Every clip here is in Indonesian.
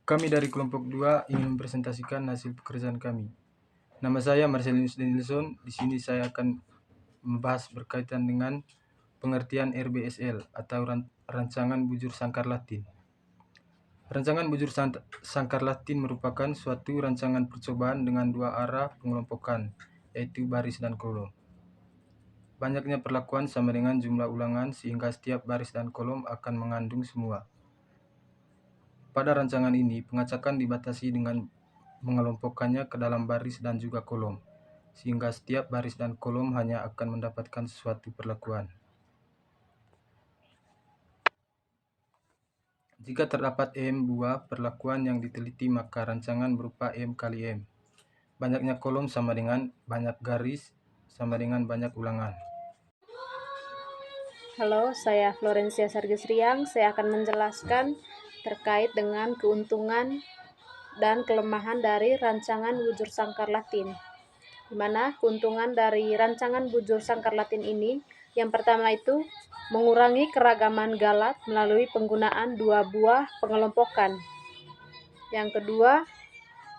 Kami dari kelompok 2 ingin mempresentasikan hasil pekerjaan kami. Nama saya Marcelinus Danielson. Di sini saya akan membahas berkaitan dengan pengertian RBSL atau Rancangan Bujur Sangkar Latin. Rancangan Bujur Sangkar Latin merupakan suatu rancangan percobaan dengan dua arah pengelompokan, yaitu baris dan kolom. Banyaknya perlakuan sama dengan jumlah ulangan sehingga setiap baris dan kolom akan mengandung semua. Pada rancangan ini, pengacakan dibatasi dengan mengelompokkannya ke dalam baris dan juga kolom, sehingga setiap baris dan kolom hanya akan mendapatkan suatu perlakuan. Jika terdapat M buah perlakuan yang diteliti, maka rancangan berupa M kali M. Banyaknya kolom sama dengan banyak garis sama dengan banyak ulangan. Halo, saya Florencia Sargis Riang. Saya akan menjelaskan terkait dengan keuntungan dan kelemahan dari rancangan bujur sangkar Latin. Di mana keuntungan dari rancangan bujur sangkar Latin ini, yang pertama itu mengurangi keragaman galat melalui penggunaan dua buah pengelompokan. Yang kedua,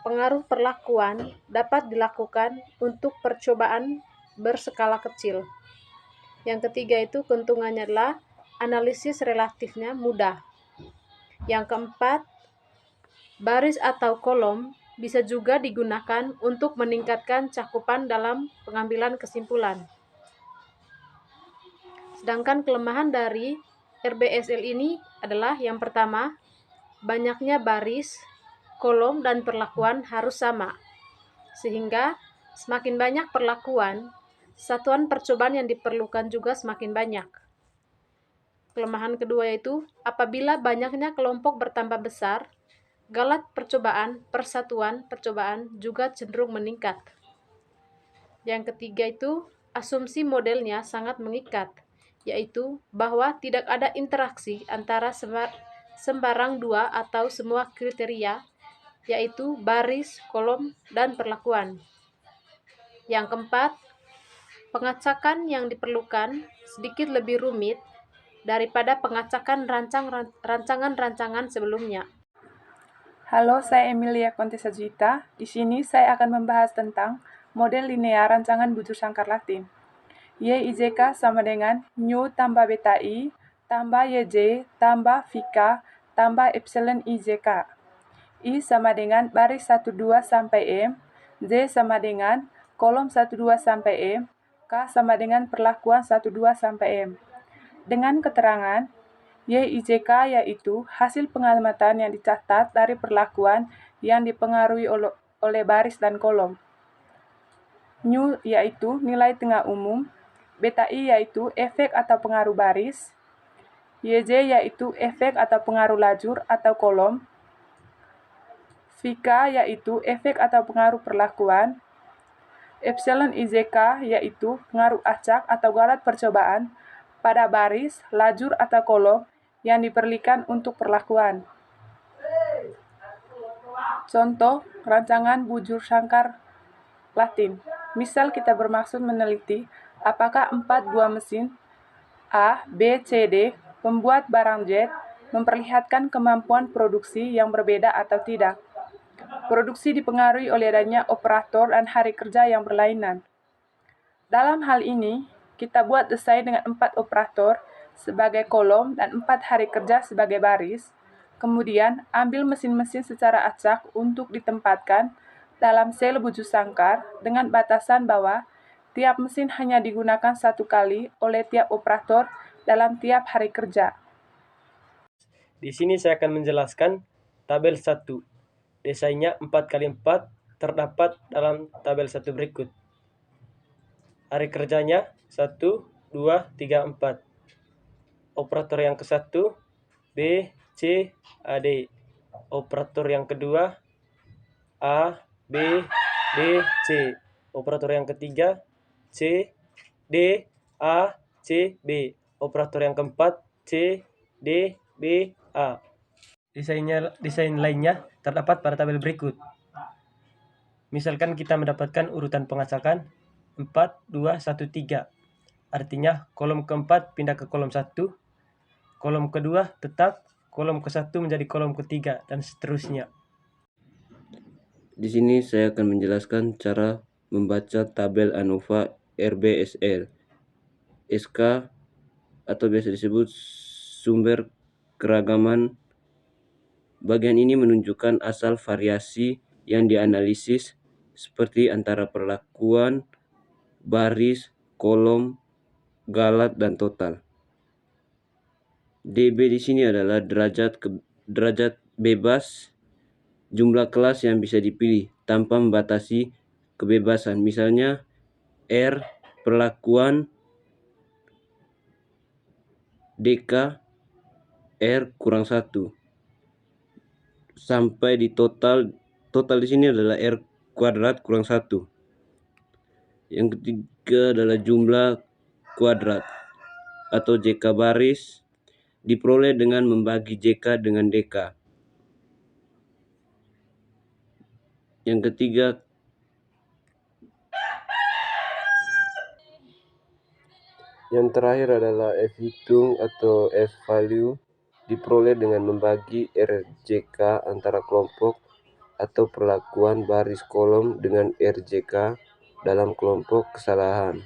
pengaruh perlakuan dapat dilakukan untuk percobaan berskala kecil. Yang ketiga itu keuntungannya adalah analisis relatifnya mudah. Yang keempat, baris atau kolom bisa juga digunakan untuk meningkatkan cakupan dalam pengambilan kesimpulan. Sedangkan kelemahan dari RBSL ini adalah yang pertama, banyaknya baris, kolom, dan perlakuan harus sama. Sehingga semakin banyak perlakuan, satuan percobaan yang diperlukan juga semakin banyak. Kelemahan kedua yaitu apabila banyaknya kelompok bertambah besar, galat percobaan, persatuan percobaan juga cenderung meningkat. Yang ketiga itu asumsi modelnya sangat mengikat, yaitu bahwa tidak ada interaksi antara sembarang dua atau semua kriteria, yaitu baris, kolom, dan perlakuan. Yang keempat, pengacakan yang diperlukan sedikit lebih rumit daripada pengacakan rancangan-rancangan sebelumnya. Halo, saya Emilia Contessa-Gita. Di sini saya akan membahas tentang model linear rancangan bujur sangkar Latin. YIJK sama dengan Nu tambah beta I tambah YJ tambah Vk tambah epsilon IJK. I sama dengan baris 12 sampai M, J sama dengan kolom 12 sampai M, K sama dengan perlakuan 12 sampai M. Dengan keterangan, YIJK yaitu hasil pengamatan yang dicatat dari perlakuan yang dipengaruhi oleh baris dan kolom. Nu yaitu nilai tengah umum, beta I yaitu efek atau pengaruh baris, YJ yaitu efek atau pengaruh lajur atau kolom, Vk yaitu efek atau pengaruh perlakuan, epsilon IJK yaitu pengaruh acak atau galat percobaan pada baris, lajur atau kolom yang diperlukan untuk perlakuan. Contoh rancangan bujur sangkar Latin. Misal kita bermaksud meneliti apakah 4 buah mesin A, B, C, D pembuat barang jet memperlihatkan kemampuan produksi yang berbeda atau tidak. Produksi dipengaruhi oleh adanya operator dan hari kerja yang berlainan. Dalam hal ini, kita buat desain dengan 4 operator sebagai kolom dan 4 hari kerja sebagai baris. Kemudian, ambil mesin-mesin secara acak untuk ditempatkan dalam sel bujur sangkar dengan batasan bahwa tiap mesin hanya digunakan satu kali oleh tiap operator dalam tiap hari kerja. Di sini saya akan menjelaskan tabel 1. Desainnya 4x4 terdapat dalam tabel 1 berikut. Hari kerjanya 1, 2, 3, 4. Operator yang ke-1 B, C, AD. Operator yang kedua A, B, D, C. Operator yang ketiga C, D, A, C, B. Operator yang keempat C, D, B, A. Desain lainnya terdapat pada tabel berikut. Misalkan kita mendapatkan urutan pengacakan 4, 2, 1, 3. Artinya kolom keempat pindah ke kolom 1, kolom kedua tetap, kolom ke-1 menjadi kolom ke-3, dan seterusnya. Di sini saya akan menjelaskan cara membaca tabel ANOVA RBSL. SK atau biasa disebut sumber keragaman. Bagian ini menunjukkan asal variasi yang dianalisis seperti antara perlakuan, baris, kolom, galat, dan total. DB di sini adalah derajat bebas, jumlah kelas yang bisa dipilih tanpa membatasi kebebasan. Misalnya R perlakuan, DK R kurang 1, sampai di total di sini adalah R kuadrat kurang 1. Yang ketiga adalah jumlah kuadrat atau JK baris diperoleh dengan membagi JK dengan DK. Yang ketiga, yang terakhir adalah F hitung atau F value diperoleh dengan membagi RJK antara kelompok atau perlakuan baris kolom dengan RJK dalam kelompok kesalahan.